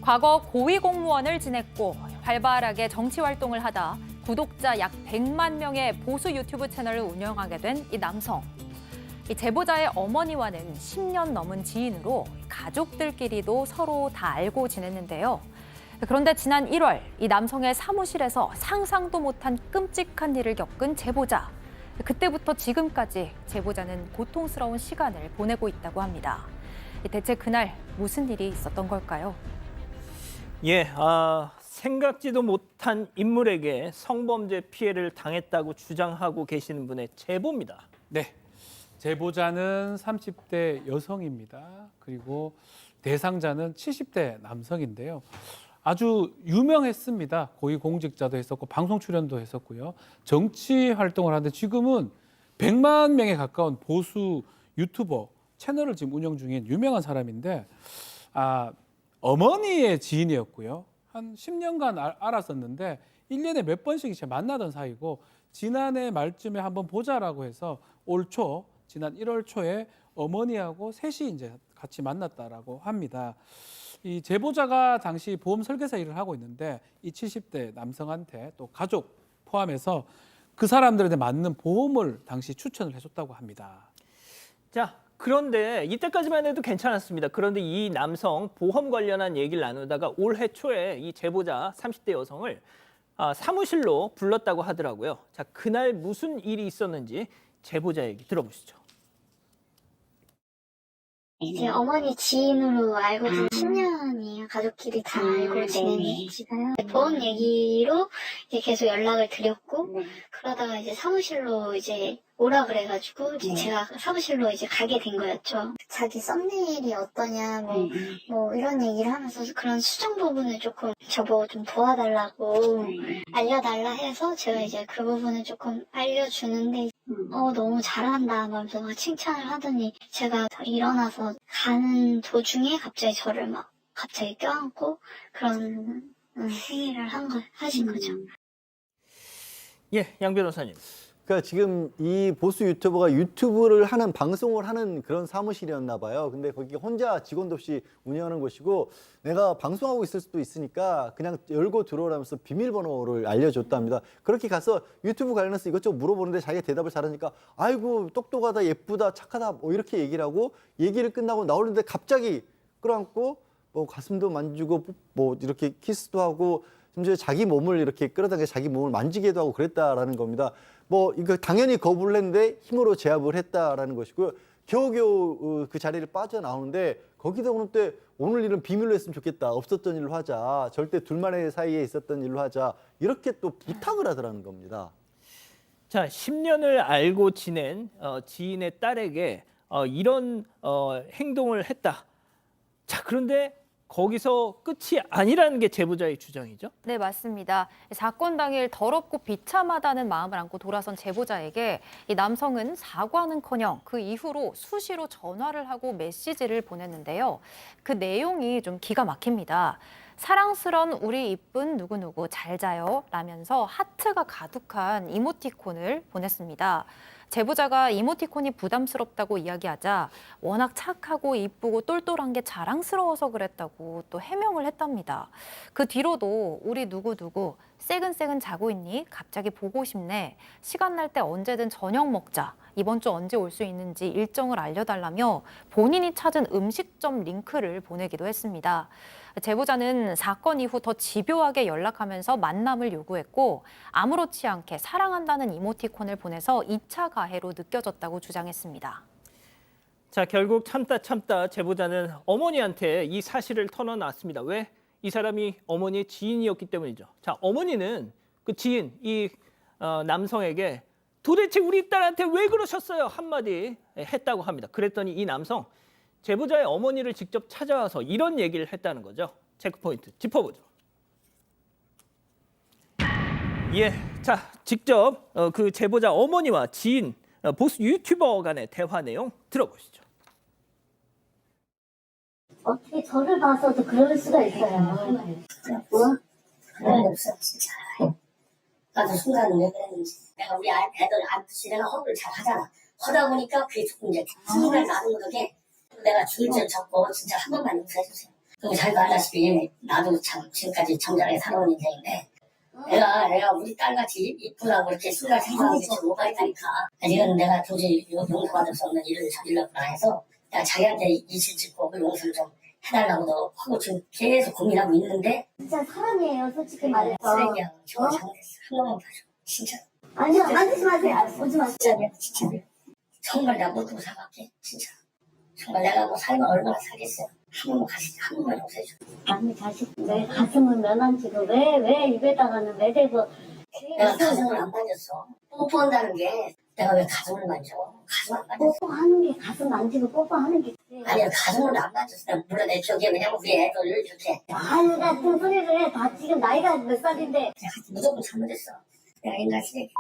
과거 고위공무원을 지냈고 활발하게 정치 활동을 하다 구독자 약 100만 명의 보수 유튜브 채널을 운영하게 된 이 남성. 이 제보자의 어머니와는 10년 넘은 지인으로 가족들끼리도 서로 다 알고 지냈는데요. 그런데 지난 1월 이 남성의 사무실에서 상상도 못한 끔찍한 일을 겪은 제보자. 그때부터 지금까지 제보자는 고통스러운 시간을 보내고 있다고 합니다. 대체 그날 무슨 일이 있었던 걸까요? 생각지도 못한 인물에게 성범죄 피해를 당했다고 주장하고 계시는 분의 제보입니다. 네, 제보자는 30대 여성입니다. 그리고 대상자는 70대 남성인데요. 아주 유명했습니다. 고위공직자도 했었고 방송 출연도 했었고요. 정치 활동을 하는데 지금은 100만 명에 가까운 보수 유튜버 채널을 지금 운영 중인 유명한 사람인데 어머니의 지인이었고요. 한 10년간 알았었는데 1년에 몇 번씩 이제 만나던 사이고 지난해 말쯤에 한번 보자라고 해서 지난 1월 초에 어머니하고 셋이 이제 같이 만났다라고 합니다. 이 제보자가 당시 보험 설계사 일을 하고 있는데 이 70대 남성한테 또 가족 포함해서 그 사람들한테 맞는 보험을 당시 추천을 해줬다고 합니다. 자, 그런데 이때까지만 해도 괜찮았습니다. 그런데 이 남성 보험 관련한 얘기를 나누다가 올해 초에 이 제보자 30대 여성을 사무실로 불렀다고 하더라고요. 자, 그날 무슨 일이 있었는지 제보자 얘기 들어보시죠. 이제 어머니 지인으로 알고 지낸 10년이에요. 가족끼리 다 알고 지내니까요. 보험 얘기로 이제 계속 연락을 드렸고, 그러다가 이제 사무실로 이제 오라 그래가지고, 이제 제가 사무실로 이제 가게 된 거였죠. 자기 썸네일이 어떠냐, 뭐 이런 얘기를 하면서 그런 수정 부분을 조금 저보고 좀 도와달라고 알려달라 해서 제가 이제 그 부분을 조금 알려주는데, 너무 잘한다 하면서 막 칭찬을 하더니 제가 일어나서 가는 도중에 갑자기 저를 갑자기 껴안고 그런 행위를 하신 거죠. 양 변호사님. 그러니까 지금 이 보수 유튜버가 유튜브를 하는 방송을 하는 그런 사무실이었나 봐요. 근데 거기 혼자 직원도 없이 운영하는 곳이고 내가 방송하고 있을 수도 있으니까 그냥 열고 들어오라면서 비밀번호를 알려줬답니다. 그렇게 가서 유튜브 관련해서 이것저것 물어보는데 자기가 대답을 잘하니까 아이고 똑똑하다, 예쁘다, 착하다 뭐 이렇게 얘기를 하고 얘기를 끝나고 나오는데 갑자기 끌어안고 뭐 가슴도 만지고 뭐 이렇게 키스도 하고 심지어 자기 몸을 이렇게 끌어당겨 자기 몸을 만지기도 하고 그랬다라는 겁니다. 뭐 이거 당연히 거부를 했는데 힘으로 제압을 했다라는 것이고요. 겨우겨우 그 자리를 빠져나오는데 거기다 오는 때 오늘 일은 비밀로 했으면 좋겠다. 없었던 일로 하자. 절대 둘만의 사이에 있었던 일로 하자. 이렇게 또 부탁을 하더라는 겁니다. 자, 10년을 알고 지낸 지인의 딸에게 이런 행동을 했다. 자, 그런데 거기서 끝이 아니라는 게 제보자의 주장이죠? 네, 맞습니다. 사건 당일 더럽고 비참하다는 마음을 안고 돌아선 제보자에게 이 남성은 사과는커녕 그 이후로 수시로 전화를 하고 메시지를 보냈는데요. 그 내용이 좀 기가 막힙니다. 사랑스런 우리 이쁜 누구누구 잘 자요 라면서 하트가 가득한 이모티콘을 보냈습니다. 제보자가 이모티콘이 부담스럽다고 이야기하자 워낙 착하고 이쁘고 똘똘한 게 자랑스러워서 그랬다고 또 해명을 했답니다. 그 뒤로도 우리 누구누구 새근새근 자고 있니? 갑자기 보고 싶네. 시간 날 때 언제든 저녁 먹자. 이번 주 언제 올 수 있는지 일정을 알려달라며 본인이 찾은 음식점 링크를 보내기도 했습니다. 제보자는 사건 이후 더 집요하게 연락하면서 만남을 요구했고 아무렇지 않게 사랑한다는 이모티콘을 보내서 2차 가해로 느껴졌다고 주장했습니다. 자, 결국 참다 제보자는 어머니한테 이 사실을 털어놨습니다. 왜? 이 사람이 어머니의 지인이었기 때문이죠. 자, 어머니는 그 지인, 이 남성에게 도대체 우리 딸한테 왜 그러셨어요? 한마디 했다고 합니다. 그랬더니 이 남성, 제보자의 어머니를 직접 찾아와서 이런 얘기를 했다는 거죠. 체크포인트 짚어보죠. 자, 직접 그 제보자 어머니와 지인, 보수 유튜버 간의 대화 내용 들어보시죠. 어떻게 저를 봐서도 그럴 수가 있어요. 뭐? 그런 게 없어, 진짜. 나도 순간은 왜 그랬는지. 내가 우리 애들 아프지 내가 허브를 잘 하잖아. 하다 보니까 그게 조금 이제 승리를 나는 덕에 내가 주의점 적고 진짜 한 번만 용서해주세요. 그리고 자기도 알다시피 나도 참 지금까지 정장에 살아온 인생인데 내가 우리 딸같이 이쁘다고 이렇게 순간 생각하는 게 좀 오버했다니까. 이건 내가 도저히 용서받을 수 없는 일을 저질렀구나 해서 내가 자기한테 이실 짓고 그 용서를 좀 해달라고도 하고 지금 계속 고민하고 있는데 진짜 사람이에요, 솔직히 말해서. 쓰레기야. 정말 잘못했어. 한 번만 봐줘. 진짜. 아니요, 만지지 마세요. 오지 마세요. 진짜야. 진짜. 정말 내가 못 두고 사갈게. 진짜. 정말 내가 뭐 살면 얼마나 살겠어요. 한 번만 한 번만 용서해줘. 아니, 자식, 왜 가슴을 면한지도 왜 입에다가는 왜 대고. 내가 가슴을 안 만졌어. 뽀뽀한다는 게 내가 왜 가슴을 만져? 가슴 안 만졌어. 뽀뽀하는 게 가슴 만지고 뽀뽀하는 게. 아니야, 가슴을 안 만졌어. 물론 내 기억에 왜냐면 우리 애들 이렇게 아니, 같은 소리를 해. 다 지금 나이가 몇 살인데. 무조건 잘못했어. 내가 인간 쓰레기.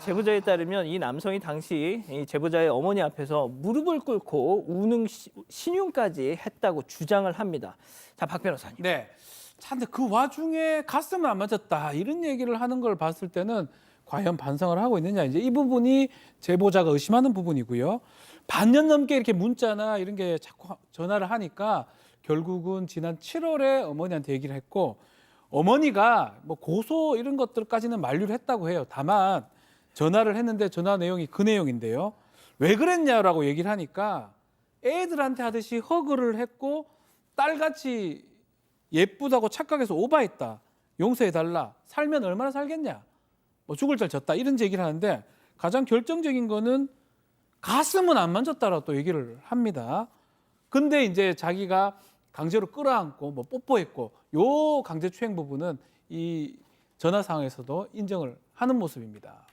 제보자에 따르면 이 남성이 당시 이 제보자의 어머니 앞에서 무릎을 꿇고 우는 신용까지 했다고 주장을 합니다. 자, 박 변호사님. 네. 자, 근데 그 와중에 가슴을 안 맞았다 이런 얘기를 하는 걸 봤을 때는 과연 반성을 하고 있느냐, 이제 이 부분이 제보자가 의심하는 부분이고요. 반년 넘게 이렇게 문자나 이런 게 자꾸 전화를 하니까 결국은 지난 7월에 어머니한테 얘기를 했고, 어머니가 뭐 고소 이런 것들까지는 만류를 했다고 해요. 다만 전화를 했는데 전화 내용이 그 내용인데요. 왜 그랬냐라고 얘기를 하니까 애들한테 하듯이 허그를 했고 딸같이 예쁘다고 착각해서 오바했다. 용서해달라. 살면 얼마나 살겠냐. 뭐 죽을 잘 졌다. 이런 얘기를 하는데 가장 결정적인 거는 가슴은 안 만졌다라고 또 얘기를 합니다. 근데 이제 자기가 강제로 끌어안고 뭐 뽀뽀했고 요 강제추행 부분은 이 전화 상황에서도 인정을 하는 모습입니다.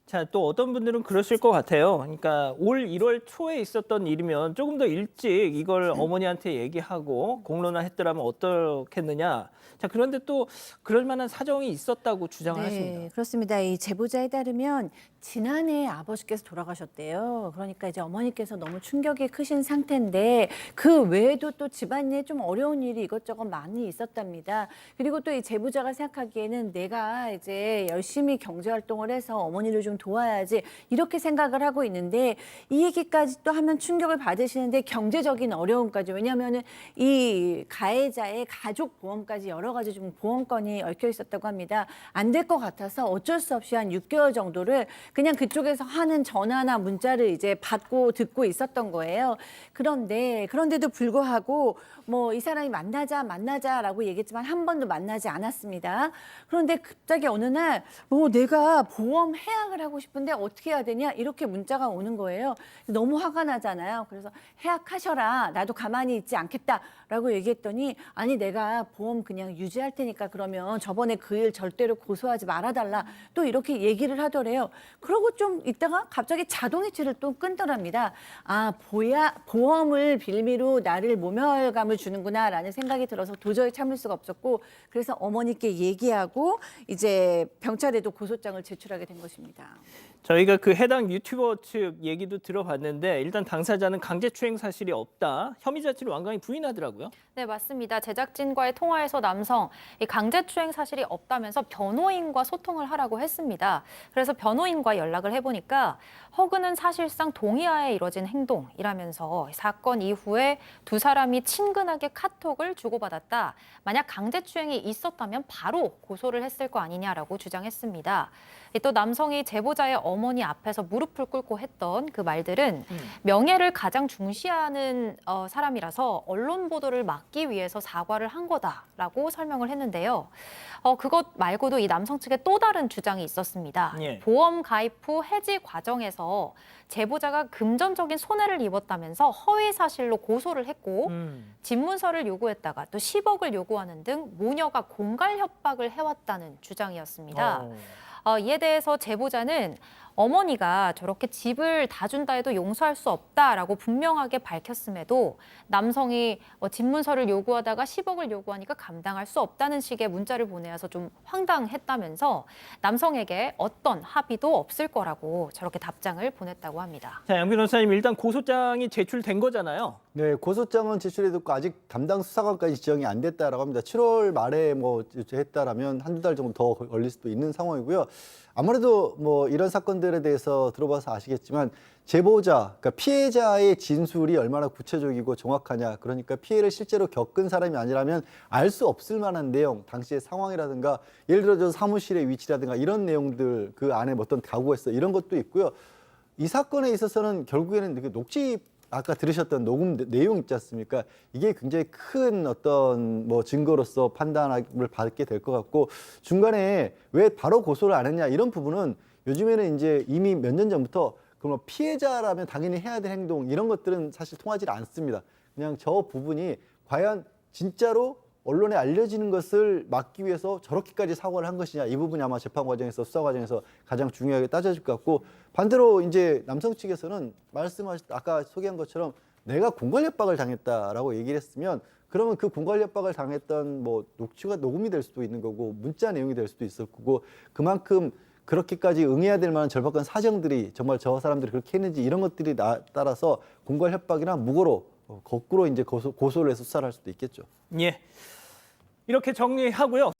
자, 또 어떤 분들은 그러실 것 같아요. 그러니까 올 1월 초에 있었던 일이면 조금 더 일찍 이걸 어머니한테 얘기하고 공론화했더라면 어떻겠느냐. 자, 그런데 또 그럴 만한 사정이 있었다고 주장을 하십니다. 네, 그렇습니다. 이 제보자에 따르면 지난해 아버지께서 돌아가셨대요. 그러니까 이제 어머니께서 너무 충격이 크신 상태인데 그 외에도 또 집안에 좀 어려운 일이 이것저것 많이 있었답니다. 그리고 또 이 제보자가 생각하기에는 내가 이제 열심히 경제 활동을 해서 어머니를 좀 도와야지 이렇게 생각을 하고 있는데 이 얘기까지 또 하면 충격을 받으시는데 경제적인 어려움까지, 왜냐하면은 이 가해자의 가족 보험까지 여러 가지 좀 보험건이 얽혀 있었다고 합니다. 안 될 것 같아서 어쩔 수 없이 한 6개월 정도를 그냥 그쪽에서 하는 전화나 문자를 이제 받고 듣고 있었던 거예요. 그런데도 불구하고 뭐 이 사람이 만나자라고 얘기했지만 한 번도 만나지 않았습니다. 그런데 갑자기 어느 날 뭐 내가 보험 해약을 하고 싶은데 어떻게 해야 되냐 이렇게 문자가 오는 거예요. 너무 화가 나잖아요. 그래서 해약하셔라. 나도 가만히 있지 않겠다라고 얘기했더니 아니 내가 보험 그냥 유지할 테니까 그러면 저번에 그 일 절대로 고소하지 말아달라. 또 이렇게 얘기를 하더래요. 그러고 좀 있다가 갑자기 자동이체를 또 끊더랍니다. 아, 보험을 빌미로 나를 모멸감을 주는구나라는 생각이 들어서 도저히 참을 수가 없었고 그래서 어머니께 얘기하고 이제 경찰에도 고소장을 제출하게 된 것입니다. 저희가 그 해당 유튜버 측 얘기도 들어봤는데 일단 당사자는 강제추행 사실이 없다. 혐의 자체를 완강히 부인하더라고요. 네, 맞습니다. 제작진과의 통화에서 남성, 이 강제추행 사실이 없다면서 변호인과 소통을 하라고 했습니다. 그래서 변호인과 연락을 해보니까 허그는 사실상 동의하에 이뤄진 행동이라면서 사건 이후에 두 사람이 친근하게 카톡을 주고받았다. 만약 강제추행이 있었다면 바로 고소를 했을 거 아니냐라고 주장했습니다. 또 남성이 제보자의 어머니 앞에서 무릎을 꿇고 했던 그 말들은 명예를 가장 중시하는 사람이라서 언론 보도를 막기 위해서 사과를 한 거다라고 설명을 했는데요. 그것 말고도 이 남성 측에 또 다른 주장이 있었습니다. 예. 보험 가입 후 해지 과정에서 제보자가 금전적인 손해를 입었다면서 허위 사실로 고소를 했고 집문서를 요구했다가 또 10억을 요구하는 등 모녀가 공갈 협박을 해왔다는 주장이었습니다. 이에 대해서 제보자는 어머니가 저렇게 집을 다 준다 해도 용서할 수 없다라고 분명하게 밝혔음에도 남성이 집문서를 요구하다가 10억을 요구하니까 감당할 수 없다는 식의 문자를 보내어서 좀 황당했다면서 남성에게 어떤 합의도 없을 거라고 저렇게 답장을 보냈다고 합니다. 자, 양 변호사님 일단 고소장이 제출된 거잖아요. 네, 고소장은 제출해뒀고 아직 담당 수사관까지 지정이 안 됐다라고 합니다. 7월 말에 뭐 했다라면 한두 달 정도 더 걸릴 수도 있는 상황이고요. 아무래도 뭐 이런 사건들에 대해서 들어봐서 아시겠지만 제보자, 그러니까 피해자의 진술이 얼마나 구체적이고 정확하냐. 그러니까 피해를 실제로 겪은 사람이 아니라면 알 수 없을 만한 내용, 당시의 상황이라든가 예를 들어 사무실의 위치라든가 이런 내용들 그 안에 어떤 가구가 있어 이런 것도 있고요. 이 사건에 있어서는 결국에는 그 녹취 아까 들으셨던 녹음 내용 있지 않습니까? 이게 굉장히 큰 어떤 뭐 증거로서 판단을 받게 될 것 같고 중간에 왜 바로 고소를 안 했냐 이런 부분은 요즘에는 이제 이미 몇 년 전부터 그럼 피해자라면 당연히 해야 될 행동 이런 것들은 사실 통하지 않습니다. 그냥 저 부분이 과연 진짜로 언론에 알려지는 것을 막기 위해서 저렇게까지 사고를 한 것이냐 이 부분이 아마 재판 과정에서 수사 과정에서 가장 중요하게 따져질 것 같고 반대로 이제 남성 측에서는 아까 소개한 것처럼 내가 공갈 협박을 당했다라고 얘기를 했으면 그러면 그 공갈 협박을 당했던 뭐 녹음이 될 수도 있는 거고 문자 내용이 될 수도 있을 거고 그만큼 그렇게까지 응해야 될 만한 절박한 사정들이 정말 저 사람들이 그렇게 했는지 이런 것들이 따라서 공갈 협박이나 무고로 거꾸로 이제 고소를 해서 수사를 할 수도 있겠죠. 예. 이렇게 정리하고요.